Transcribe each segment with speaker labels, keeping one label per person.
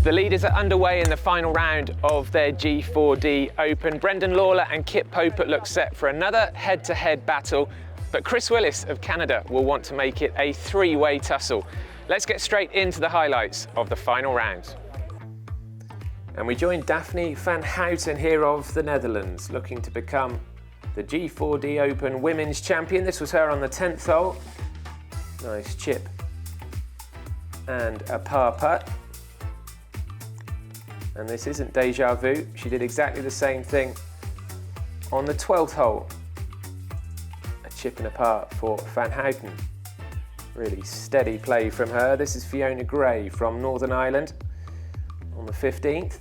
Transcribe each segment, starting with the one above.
Speaker 1: The leaders are underway in the final round of their G4D Open. Brendan Lawlor and Kipp Popert look set for another head-to-head battle, but Chris Willis of Canada will want to make it a three-way tussle. Let's get straight into the highlights of the final round. And we join Daphne van Houten here of the Netherlands, looking to become the G4D Open Women's Champion. This was her on the 10th hole. Nice chip and a par putt. And this isn't deja vu. She did exactly the same thing on the 12th hole. A chip and a par for Van Houten. Really steady play from her. This is Fiona Gray from Northern Ireland on the 15th.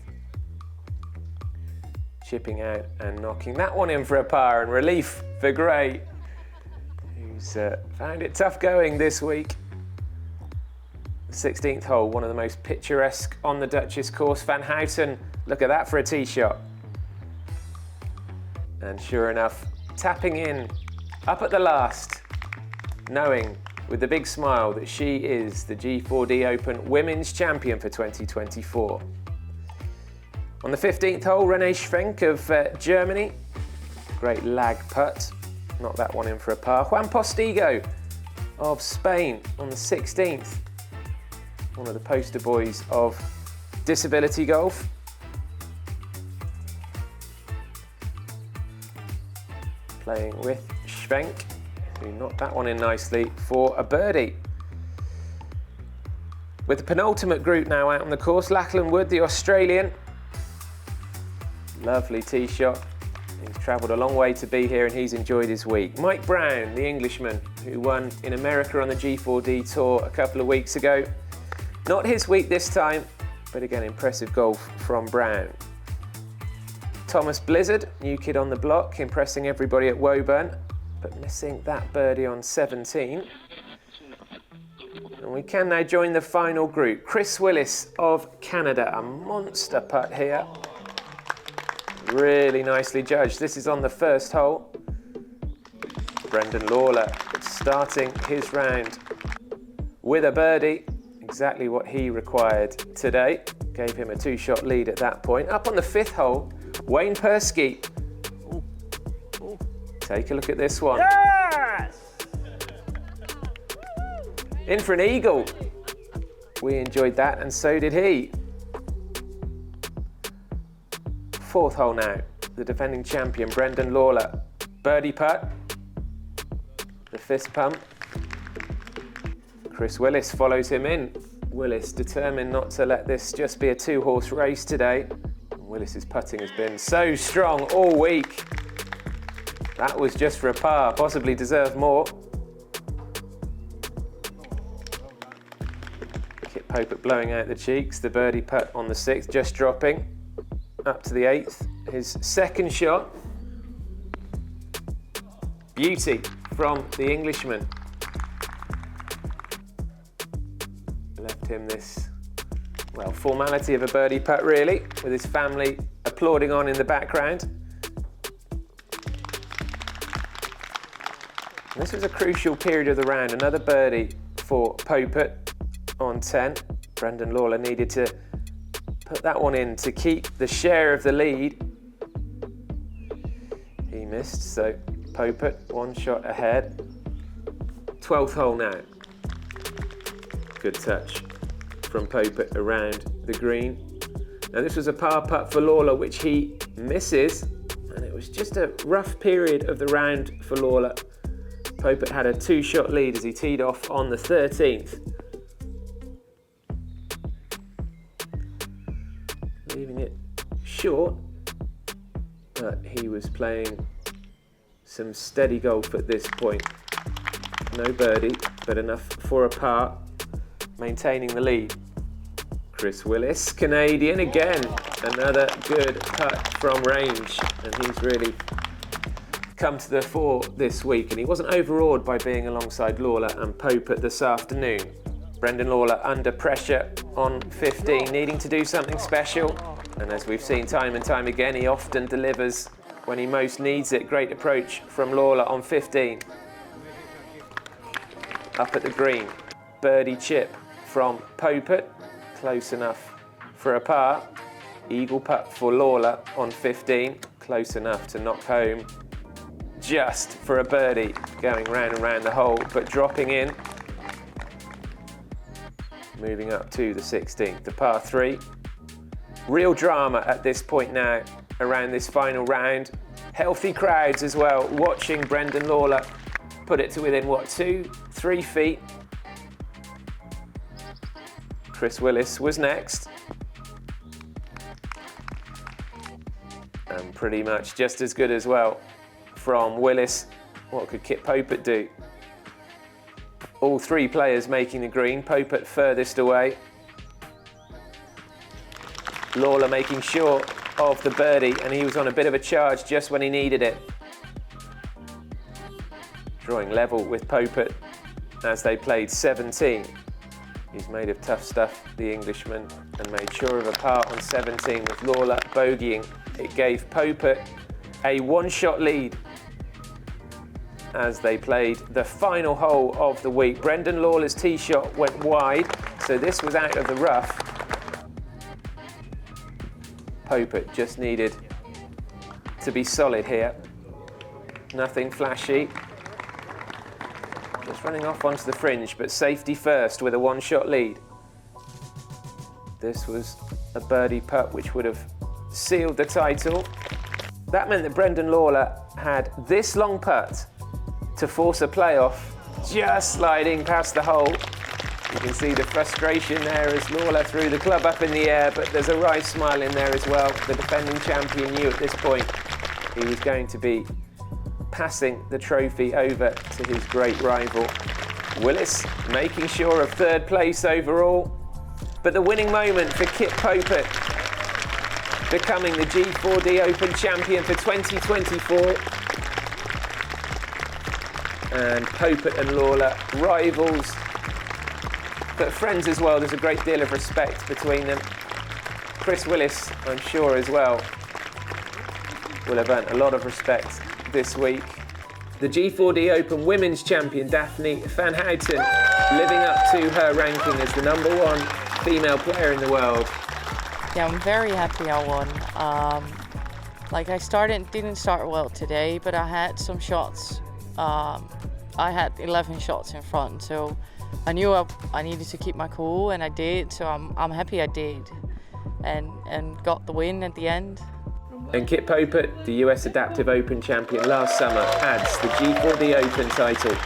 Speaker 1: Chipping out and knocking that one in for a par, and relief for Gray, who's found it tough going this week. The 16th hole, one of the most picturesque on the Duchess course. Van Houten, look at that for a tee shot. And sure enough, tapping in up at the last, knowing with the big smile that she is the G4D Open Women's Champion for 2024. On the 15th hole, Renee Schwenk of Germany. Great lag putt, knocked that one in for a par. Juan Postigo of Spain on the 16th. One of the poster boys of disability golf. Playing with Schwenk, who knocked that one in nicely for a birdie. With the penultimate group now out on the course, Lachlan Wood, the Australian. Lovely tee shot. He's travelled a long way to be here and he's enjoyed his week. Mike Brown, the Englishman, who won in America on the G4D Tour a couple of weeks ago. Not his week this time, but again, impressive golf from Brown. Thomas Blizzard, new kid on the block, impressing everybody at Woburn, but missing that birdie on 17. And we can now join the final group. Chris Willis of Canada, a monster putt here. Really nicely judged. This is on the first hole. Brendan Lawlor starting his round with a birdie. Exactly what he required today. Gave him a two-shot lead at that point. Up on the 5th hole, Wayne Persky. Take a look at this one.
Speaker 2: Yes!
Speaker 1: In for an eagle. We enjoyed that, and so did he. 4th hole now. The defending champion, Brendan Lawlor. Birdie putt. The fist pump. Chris Willis follows him in. Willis determined not to let this just be a two-horse race today. Willis's putting has been so strong all week. That was just for a par, possibly deserved more. Kipp Popert blowing out the cheeks. The birdie putt on the 6th, just dropping. Up to the 8th, his second shot. Beauty from the Englishman. Left him this, well, formality of a birdie putt really, with his family applauding on in the background. And this was a crucial period of the round. Another birdie for Popert on 10. Brendan Lawlor needed to put that one in to keep the share of the lead. He missed, so Popert one shot ahead. 12th hole now. Good touch from Popert around the green. Now this was a par putt for Lawlor, which he misses, and it was just a rough period of the round for Lawlor. Popert had a two-shot lead as he teed off on the 13th. Leaving it short, but he was playing some steady golf at this point. No birdie, but enough for a par, maintaining the lead. Chris Willis, Canadian again, another good putt from range, and he's really come to the fore this week, and he wasn't overawed by being alongside Lawlor and Popert this afternoon. Brendan Lawlor under pressure on 15, needing to do something special, and as we've seen time and time again, he often delivers when he most needs it. Great approach from Lawlor on 15. Up at the green, birdie chip from Popert, close enough for a par. Eagle putt for Lawlor on 15, close enough to knock home just for a birdie, going round and round the hole, but dropping in. Moving up to the 16th, the par 3. Real drama at this point now around this final round. Healthy crowds as well, watching Brendan Lawlor put it to within, what, 2-3 feet. Chris Willis was next. And pretty much just as good as well from Willis. What could Kipp Popert do? All three players making the green. Popert furthest away. Lawlor making sure of the birdie, and he was on a bit of a charge just when he needed it. Drawing level with Popert as they played 17. He's made of tough stuff, the Englishman, and made sure of a par on 17 with Lawlor bogeying. It gave Popert a one-shot lead as they played the final hole of the week. Brendan Lawlor's tee shot went wide, so this was out of the rough. Popert just needed to be solid here. Nothing flashy. Just running off onto the fringe, but safety first with a one-shot lead. This was a birdie putt which would have sealed the title. That meant that Brendan Lawlor had this long putt to force a playoff, just sliding past the hole. You can see the frustration there as Lawlor threw the club up in the air, but there's a wry smile in there as well. The defending champion knew at this point he was going to be passing the trophy over to his great rival. Willis making sure of third place overall, but the winning moment for Kipp Popert, becoming the G4D Open champion for 2024. And Popert and Lawlor, rivals, but friends as well. There's a great deal of respect between them. Chris Willis, I'm sure as well, will have earned a lot of respect this week. The G4D Open Women's Champion Daphne van Houten living up to her ranking as the #1 female player in the world.
Speaker 2: Yeah, I'm very happy I won. Didn't start well today, but I had some shots. I had 11 shots in front, so I knew I needed to keep my cool, and I did. So I'm happy I did, and got the win at the end.
Speaker 1: And Kipp Popert, the US Adaptive Open champion last summer, adds the G4D Open title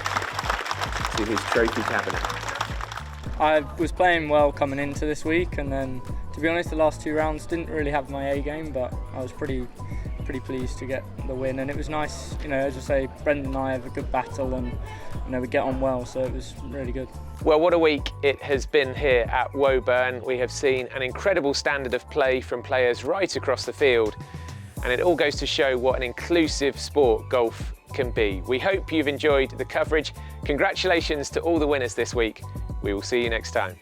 Speaker 1: to his trophy cabinet.
Speaker 3: I was playing well coming into this week, and then, to be honest, the last 2 rounds didn't really have my A game, but I was pretty pleased to get the win. And it was nice, as I say, Brendan and I have a good battle, and we get on well, so it was really good.
Speaker 1: Well, what a week it has been here at Woburn. We have seen an incredible standard of play from players right across the field, and it all goes to show what an inclusive sport golf can be. We hope you've enjoyed the coverage. Congratulations to all the winners this week. We will see you next time.